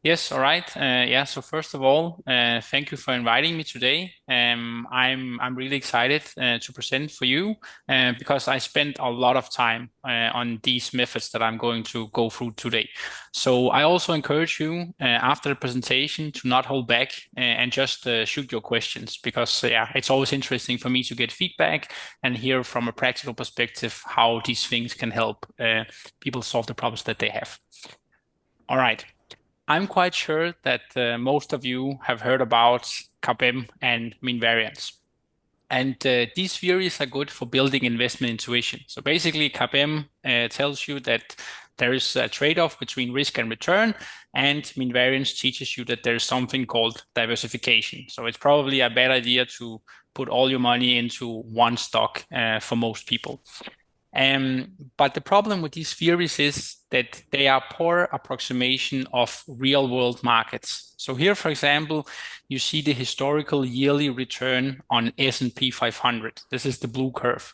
Yes, all right. Yeah, so first of all, thank you for inviting me today. I'm really excited to present for you because I spent a lot of time on these methods that I'm going to go through today. So I also encourage you after the presentation to not hold back and just shoot your questions because yeah, it's always interesting for me to get feedback and hear from a practical perspective how these things can help people solve the problems that they have. All right. I'm quite sure that most of you have heard about CAPM and mean variance. And these theories are good for building investment intuition. So basically, CAPM tells you that there is a trade-off between risk and return, and mean variance teaches you that there's something called diversification. So it's probably a bad idea to put all your money into one stock for most people. But the problem with these theories is that they are poor approximation of real world markets. So here, for example, you see the historical yearly return on S&P 500. This is the blue curve.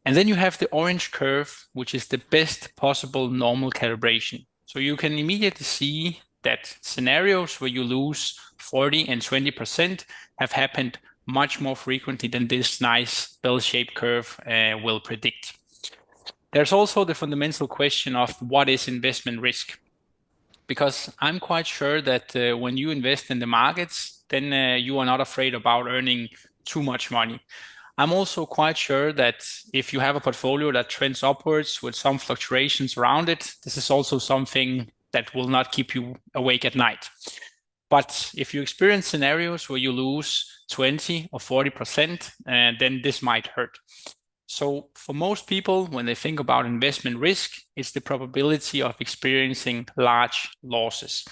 And then you have the orange curve, which is the best possible normal calibration. So you can immediately see that scenarios where you lose 40 and 20% have happened much more frequently than this nice bell-shaped curve will predict. There's also the fundamental question of what is investment risk? Because I'm quite sure that when you invest in the markets, then you are not afraid about earning too much money. I'm also quite sure that if you have a portfolio that trends upwards with some fluctuations around it, this is also something that will not keep you awake at night. But if you experience scenarios where you lose 20 or 40%, then this might hurt. So for most people, when they think about investment risk, it's the probability of experiencing large losses.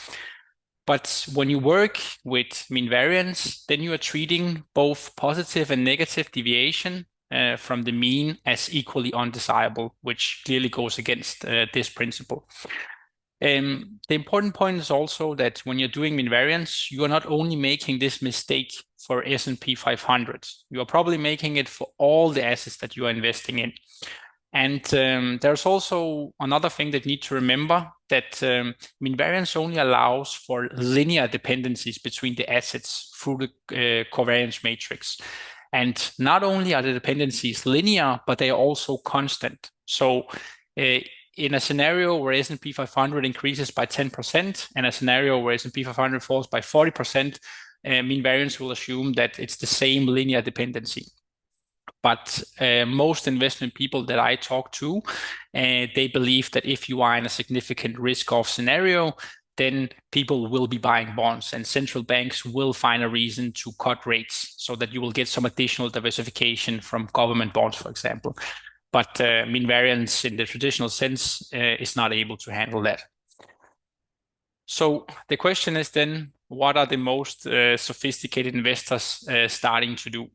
But when you work with mean variance, then you are treating both positive and negative deviation from the mean as equally undesirable, which clearly goes against this principle. The important point is also that when you're doing mean variance, you are not only making this mistake for S&P 500, you are probably making it for all the assets that you are investing in. And there's also another thing that you need to remember that mean variance only allows for linear dependencies between the assets through the covariance matrix. And not only are the dependencies linear, but they are also constant. So in a scenario where S&P 500 increases by 10% and a scenario where S&P 500 falls by 40%, mean variance will assume that it's the same linear dependency. But most investment people that I talk to, they believe that if you are in a significant risk-off scenario, then people will be buying bonds and central banks will find a reason to cut rates so that you will get some additional diversification from government bonds, for example. But mean variance in the traditional sense is not able to handle that. So the question is then, what are the most sophisticated investors starting to do?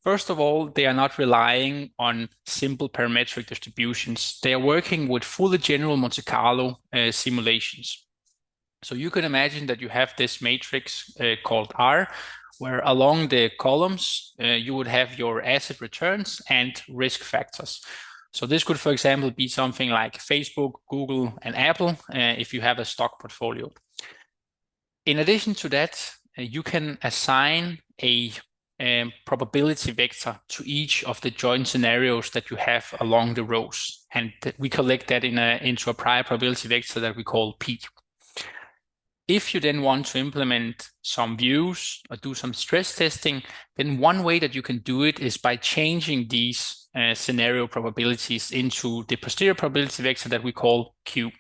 First of all, they are not relying on simple parametric distributions. They are working with fully general Monte Carlo simulations. So you can imagine that you have this matrix called R, where along the columns, you would have your asset returns and risk factors. So this could, for example, be something like Facebook, Google, and Apple if you have a stock portfolio. In addition to that, you can assign a probability vector to each of the joint scenarios that you have along the rows. And we collect that into a prior probability vector that we call P. If you then want to implement some views or do some stress testing, then one way that you can do it is by changing these scenario probabilities into the posterior probability vector that we call Q.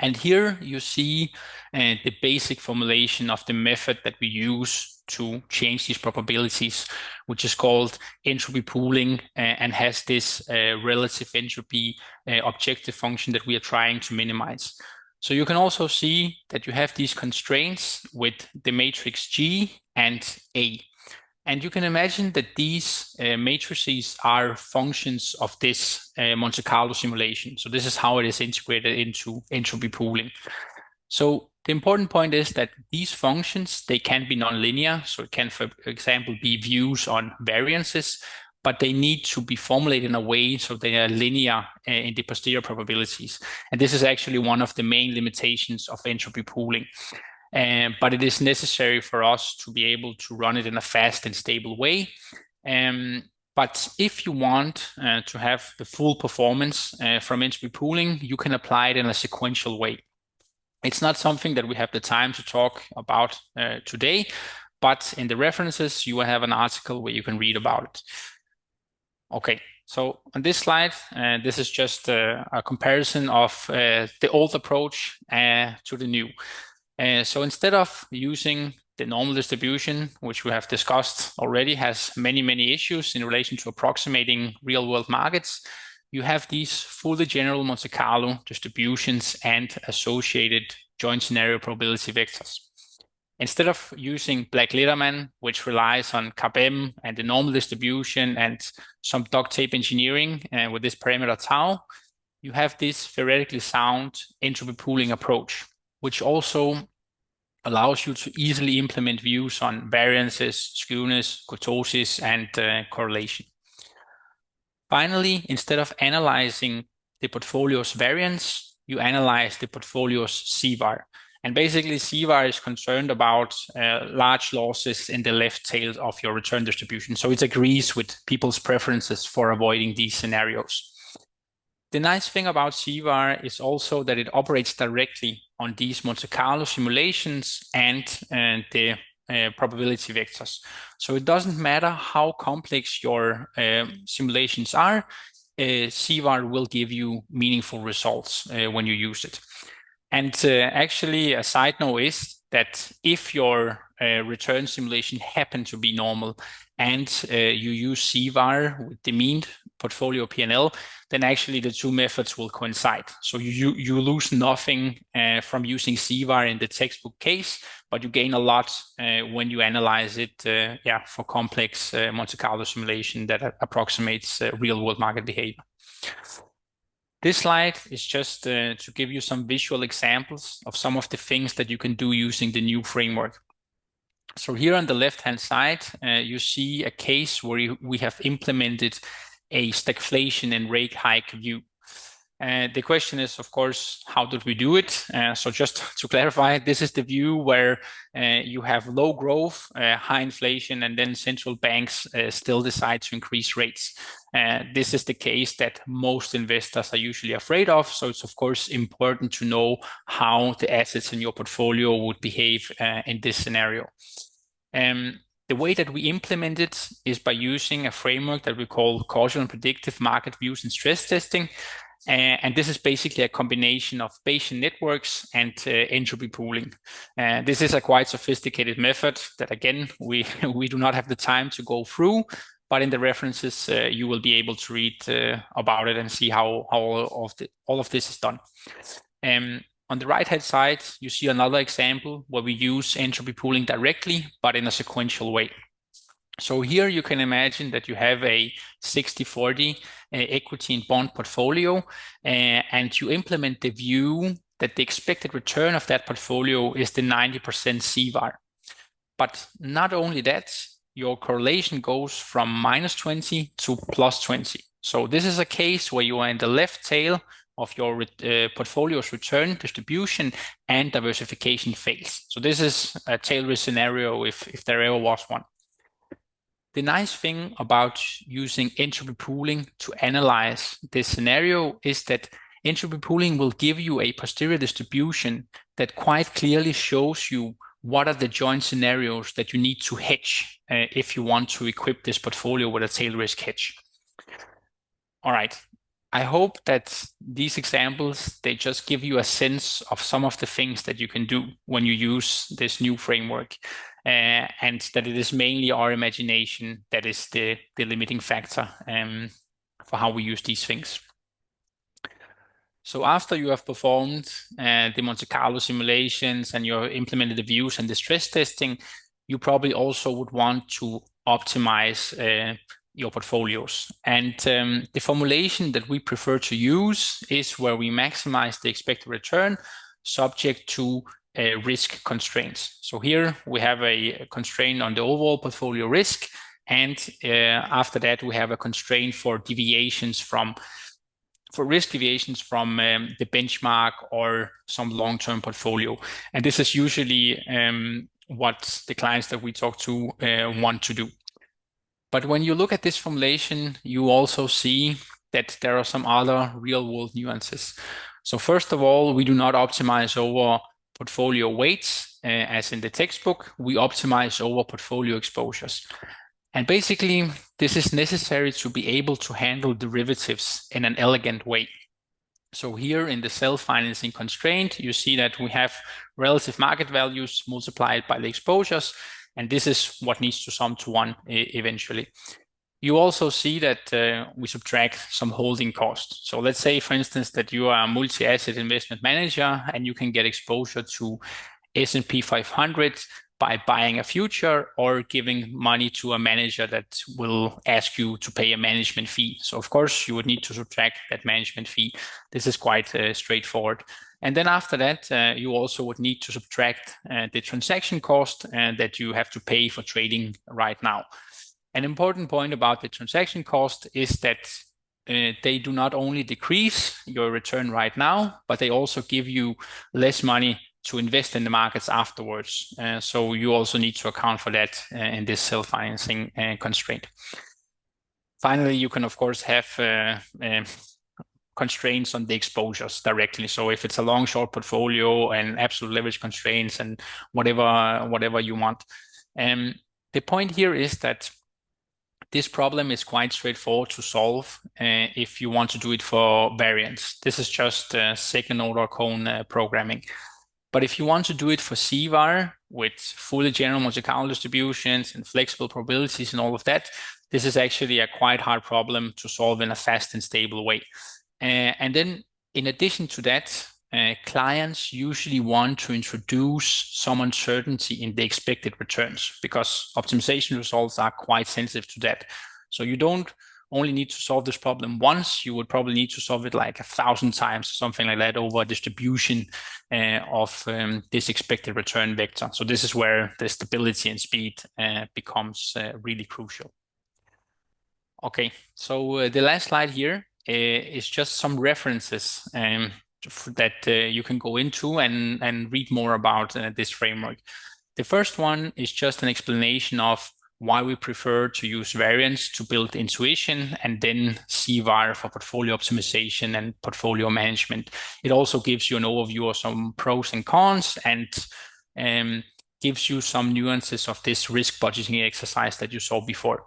And here you see the basic formulation of the method that we use to change these probabilities, which is called entropy pooling and has this relative entropy objective function that we are trying to minimize. So you can also see that you have these constraints with the matrix G and A. And you can imagine that these matrices are functions of this Monte Carlo simulation. So this is how it is integrated into entropy pooling. So the important point is that these functions, they can be nonlinear. So it can, for example, be views on variances, but they need to be formulated in a way so they are linear in the posterior probabilities. And this is actually one of the main limitations of entropy pooling. But it is necessary for us to be able to run it in a fast and stable way. But if you want to have the full performance from entropy pooling, you can apply it in a sequential way. It's not something that we have the time to talk about today, but in the references, you will have an article where you can read about it. Okay, so on this slide, this is just a comparison of the old approach to the new. So instead of using the normal distribution, which we have discussed already, has many issues in relation to approximating real-world markets, you have these fully general Monte Carlo distributions and associated joint scenario probability vectors. Instead of using Black-Litterman, which relies on CAPM and the normal distribution and some duct tape engineering with this parameter tau, you have this theoretically sound entropy pooling approach, which also allows you to easily implement views on variances, skewness, kurtosis, and correlation. Finally, instead of analyzing the portfolio's variance, you analyze the portfolio's CVAR. And basically, CVAR is concerned about large losses in the left tail of your return distribution. So it agrees with people's preferences for avoiding these scenarios. The nice thing about CVAR is also that it operates directly on these Monte Carlo simulations and the probability vectors. So it doesn't matter how complex your simulations are, CVAR will give you meaningful results when you use it. And actually, a side note is that if your return simulation happen to be normal and you use CVAR with the mean portfolio PNL, then actually the two methods will coincide. So you lose nothing from using CVAR in the textbook case, but you gain a lot when you analyze it for complex Monte Carlo simulation that approximates real-world market behavior. This slide is just to give you some visual examples of some of the things that you can do using the new framework. So here on the left-hand side, you see a case where we have implemented a stagflation and rate hike view. The question is, of course, how did we do it? So just to clarify, this is the view where you have low growth, high inflation, and then central banks still decide to increase rates. This is the case that most investors are usually afraid of. So it's, of course, important to know how the assets in your portfolio would behave in this scenario. The way that we implement it is by using a framework that we call causal and predictive market views and stress testing. And this is basically a combination of Bayesian networks and entropy pooling. This is a quite sophisticated method that, again, we do not have the time to go through, but in the references, you will be able to read about it and see how all of this is done. On the right-hand side, you see another example where we use entropy pooling directly, but in a sequential way. So here you can imagine that you have a 60-40 equity and bond portfolio, and you implement the view that the expected return of that portfolio is the 90% CVAR. But not only that, your correlation goes from -20 to +20. So this is a case where you are in the left tail of your portfolio's return distribution and diversification fails. So this is a tail risk scenario if there ever was one. The nice thing about using entropy pooling to analyze this scenario is that entropy pooling will give you a posterior distribution that quite clearly shows you what are the joint scenarios that you need to hedge if you want to equip this portfolio with a tail risk hedge. All right. I hope that these examples, they just give you a sense of some of the things that you can do when you use this new framework. And that it is mainly our imagination that is the limiting factor for how we use these things. So after you have performed the Monte Carlo simulations and you have implemented the views and the stress testing, you probably also would want to optimize your portfolios. And the formulation that we prefer to use is where we maximize the expected return subject to risk constraints. So here we have a constraint on the overall portfolio risk, And after that, we have a constraint for risk deviations from the benchmark or some long-term portfolio. And this is usually what the clients that we talk to want to do. But when you look at this formulation, you also see that there are some other real-world nuances. So first of all, we do not optimize over portfolio weights, as in the textbook. We optimize over portfolio exposures. And basically, this is necessary to be able to handle derivatives in an elegant way. So here in the self-financing constraint, you see that we have relative market values multiplied by the exposures, and this is what needs to sum to 1 eventually. You also see that we subtract some holding costs. So let's say, for instance, that you are a multi-asset investment manager and you can get exposure to S&P 500 by buying a future or giving money to a manager that will ask you to pay a management fee. So of course, you would need to subtract that management fee. This is quite straightforward. And then after that, you also would need to subtract the transaction cost that you have to pay for trading right now. An important point about the transaction cost is that they do not only decrease your return right now, but they also give you less money to invest in the markets afterwards. So you also need to account for that in this self-financing constraint. Finally, you can of course have constraints on the exposures directly. So if it's a long short portfolio and absolute leverage constraints and whatever you want. The point here is that this problem is quite straightforward to solve if you want to do it for variance. This is just second order cone programming. But if you want to do it for CVAR with fully general multi-count distributions and flexible probabilities and all of that, this is actually a quite hard problem to solve in a fast and stable way. And then in addition to that, clients usually want to introduce some uncertainty in the expected returns because optimization results are quite sensitive to that. So you don't only need to solve this problem once, you would probably need to solve it like 1,000 times, something like that, over a distribution of this expected return vector. So this is where the stability and speed becomes really crucial. Okay, so the last slide here is just some references that you can go into and read more about this framework. The first one is just an explanation of why we prefer to use variance to build intuition and then CVAR for portfolio optimization and portfolio management. It also gives you an overview of some pros and cons and gives you some nuances of this risk budgeting exercise that you saw before.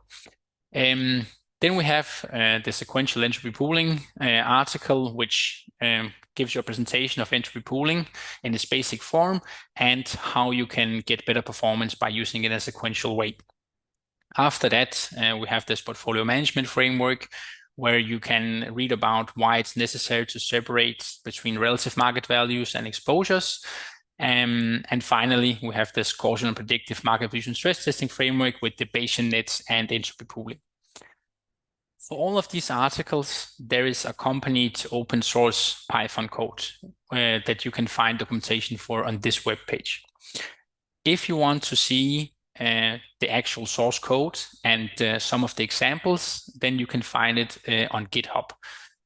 Then we have the sequential entropy pooling article, which gives you a presentation of entropy pooling in its basic form and how you can get better performance by using it in a sequential way. After that, we have this portfolio management framework where you can read about why it's necessary to separate between relative market values and exposures. And finally, we have this causal and predictive market vision stress testing framework with the Bayesian nets and entropy pooling. For all of these articles, there is accompanied open source Python code that you can find documentation for on this web page. If you want to see the actual source code and some of the examples, then you can find it on GitHub.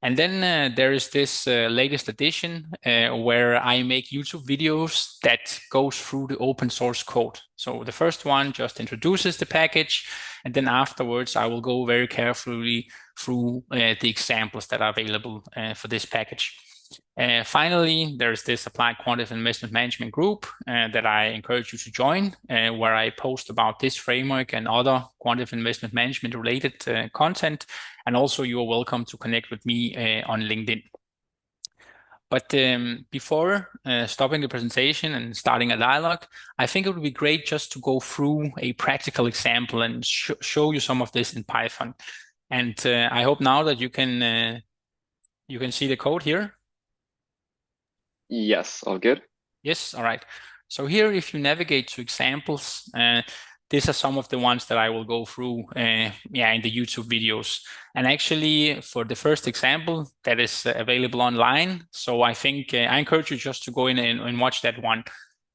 And then there is this latest edition where I make YouTube videos that goes through the open source code. So the first one just introduces the package, and then afterwards I will go very carefully through the examples that are available for this package. Finally, there's this applied quantitative investment management group that I encourage you to join, where I post about this framework and other quantitative investment management related content. And also you are welcome to connect with me on LinkedIn. But before stopping the presentation and starting a dialogue, I think it would be great just to go through a practical example and show you some of this in Python. And I hope now that you can see the code here. Yes, all good. Yes, all right. So here, if you navigate to examples, these are some of the ones that I will go through in the YouTube videos. And actually, for the first example, that is available online. So I think I encourage you just to go in and watch that one.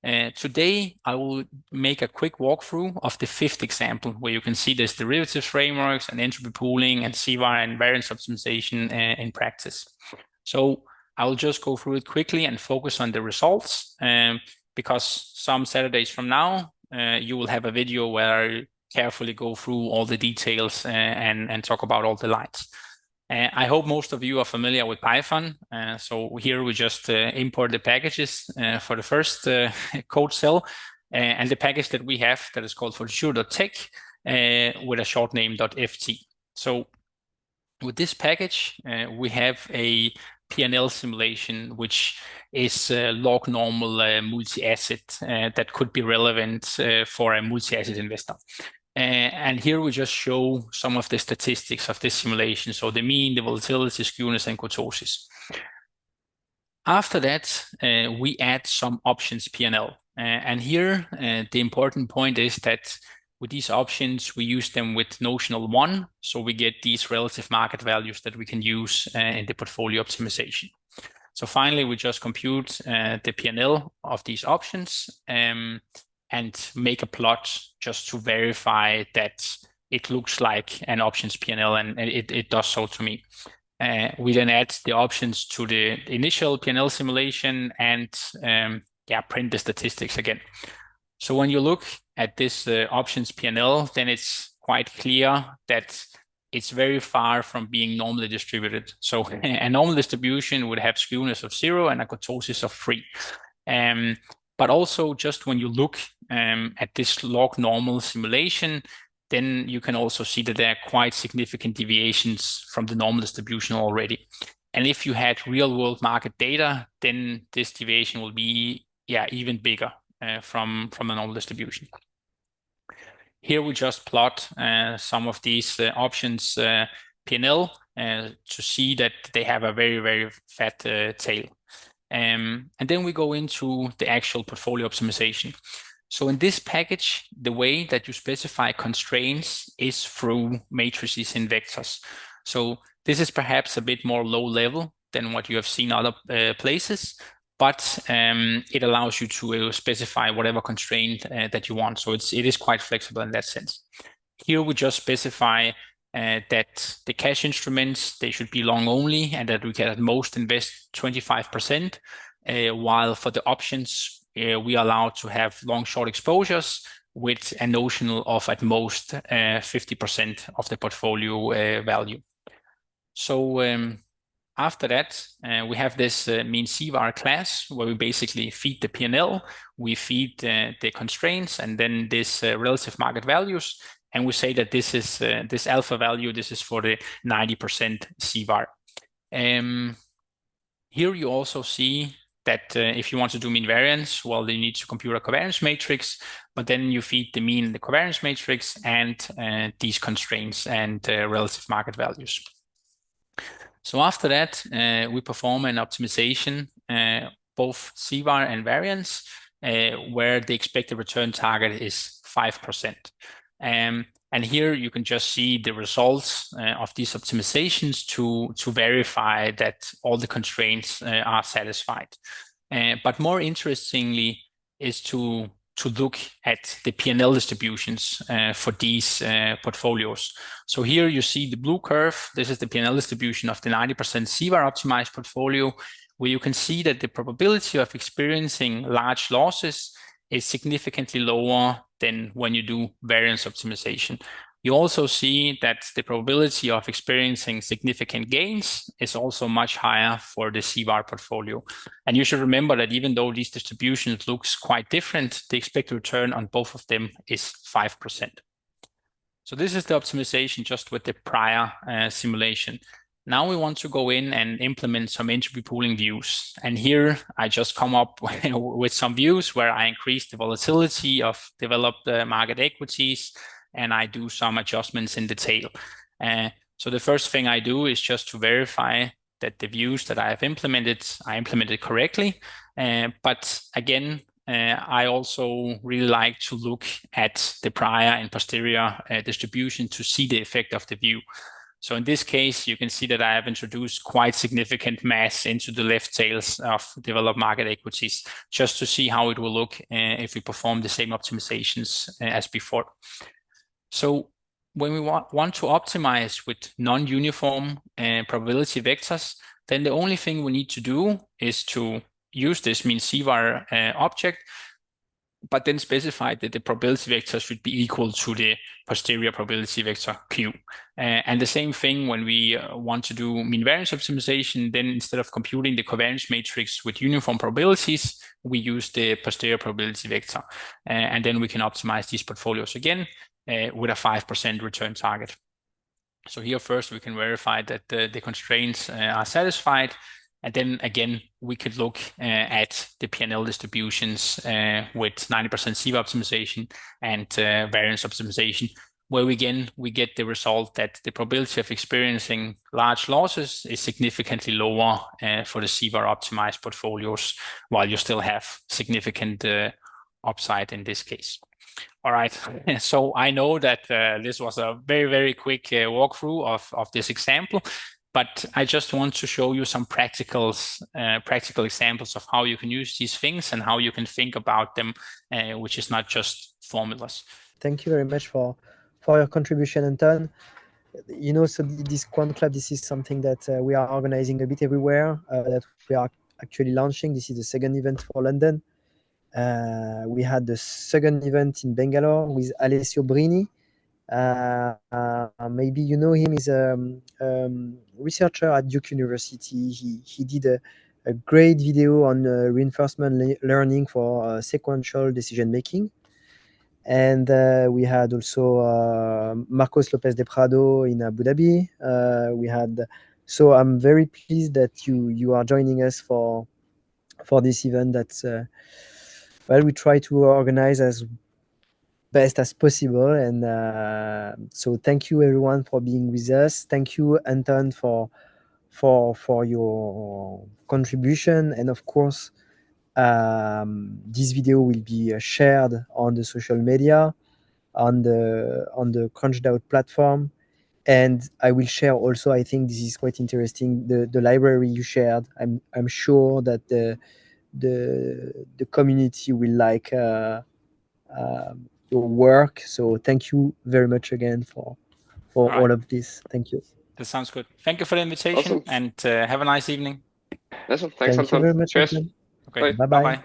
Today, I will make a quick walkthrough of the fifth example, where you can see there's derivatives frameworks and entropy pooling and CVAR and variance optimization in practice. So I will just go through it quickly and focus on the results, because some Saturdays from now, you will have a video where I carefully go through all the details and talk about all the lines. I hope most of you are familiar with Python. So here we just import the packages for the first code cell. And the package that we have that is called Fortitudo.tech with a short name .ft. So with this package, we have a P&L simulation, which is log normal multi-asset that could be relevant for a multi-asset investor. And here we just show some of the statistics of this simulation. So the mean, the volatility, skewness, and kurtosis. After that, we add some options P&L. And here, the important point is that with these options, we use them with notional 1. So we get these relative market values that we can use in the portfolio optimization. So finally, we just compute the P&L of these options and make a plot just to verify that it looks like an options P&L, and it does so to me. We then add the options to the initial P&L simulation and print the statistics again. So when you look at this options P&L, then it's quite clear that it's very far from being normally distributed. So a normal distribution would have skewness of 0 and a kurtosis of 3. But also just when you look at this log normal simulation, then you can also see that there are quite significant deviations from the normal distribution already. And if you had real world market data, then this deviation will be even bigger from the normal distribution. Here we just plot some of these options P&L to see that they have a very, very fat tail. And then we go into the actual portfolio optimization. So in this package, the way that you specify constraints is through matrices and vectors. So this is perhaps a bit more low level than what you have seen other places, but it allows you to specify whatever constraint that you want. So it is quite flexible in that sense. Here we just specify that the cash instruments, they should be long only, and that we can at most invest 25%, while for the options, we are allowed to have long short exposures with a notional of at most 50% of the portfolio value. So after that, we have this mean CVAR class where we basically feed the P&L, we feed the constraints, and then this relative market values, and we say that this is this alpha value, this is for the 90% CVAR. Here you also see that if you want to do mean variance, well, you need to compute a covariance matrix, but then you feed the mean in the covariance matrix and these constraints and relative market values. So after that, we perform an optimization, both CVAR and variance, where the expected return target is 5%. And here you can just see the results of these optimizations to verify that all the constraints are satisfied. But more interestingly is to look at the P&L distributions for these portfolios. So here you see the blue curve. This is the P&L distribution of the 90% CVAR optimized portfolio, where you can see that the probability of experiencing large losses is significantly lower than when you do variance optimization. You also see that the probability of experiencing significant gains is also much higher for the CVAR portfolio. And you should remember that even though these distributions looks quite different, the expected return on both of them is 5%. So this is the optimization just with the prior simulation. Now we want to go in and implement some entropy pooling views. And here I just come up with some views where I increase the volatility of developed market equities, and I do some adjustments in the tail. So the first thing I do is just to verify that the views that I have implemented, I implemented correctly. But again, I also really like to look at the prior and posterior distribution to see the effect of the view. So in this case, you can see that I have introduced quite significant mass into the left tails of developed market equities, just to see how it will look if we perform the same optimizations as before. So when we want to optimize with non-uniform probability vectors, then the only thing we need to do is to use this mean CVAR object, but then specify that the probability vector should be equal to the posterior probability vector Q. And the same thing when we want to do mean variance optimization, then instead of computing the covariance matrix with uniform probabilities, we use the posterior probability vector. And then we can optimize these portfolios again with a 5% return target. So here first we can verify that the constraints are satisfied. And then again, we could look at the P&L distributions with 90% CVAR optimization and variance optimization, where we get the result that the probability of experiencing large losses is significantly lower for the CVAR optimized portfolios, while you still have significant upside in this case. All right, so I know that this was a very, very quick walkthrough of this example, but I just want to show you some practical examples of how you can use these things and how you can think about them, which is not just formulas. Thank you very much for your contribution, Anton. You know, so this Quant Club, this is something that we are organizing a bit everywhere, that we are actually launching. This is the second event for London. We had the second event in Bangalore with Alessio Brini. Maybe you know him. He's a researcher at Duke University. He did a great video on reinforcement learning for sequential decision making. And we had also Marcos Lopez de Prado in Abu Dhabi. So I'm very pleased that you are joining us for this event. That's well, we try to organize as best as possible. And so thank you everyone for being with us. Thank you, Anton, for your contribution. And of course, this video will be shared on the social media, on the CrunchDAO platform. And I will share also, I think this is quite interesting, the library you shared. I'm sure that the community will like your work. So thank you very much again for all of this. Thank you. That sounds good. Thank you for the invitation. Awesome. And have a nice evening. Awesome. Thanks, Thank you very much, Anton. Okay, bye-bye.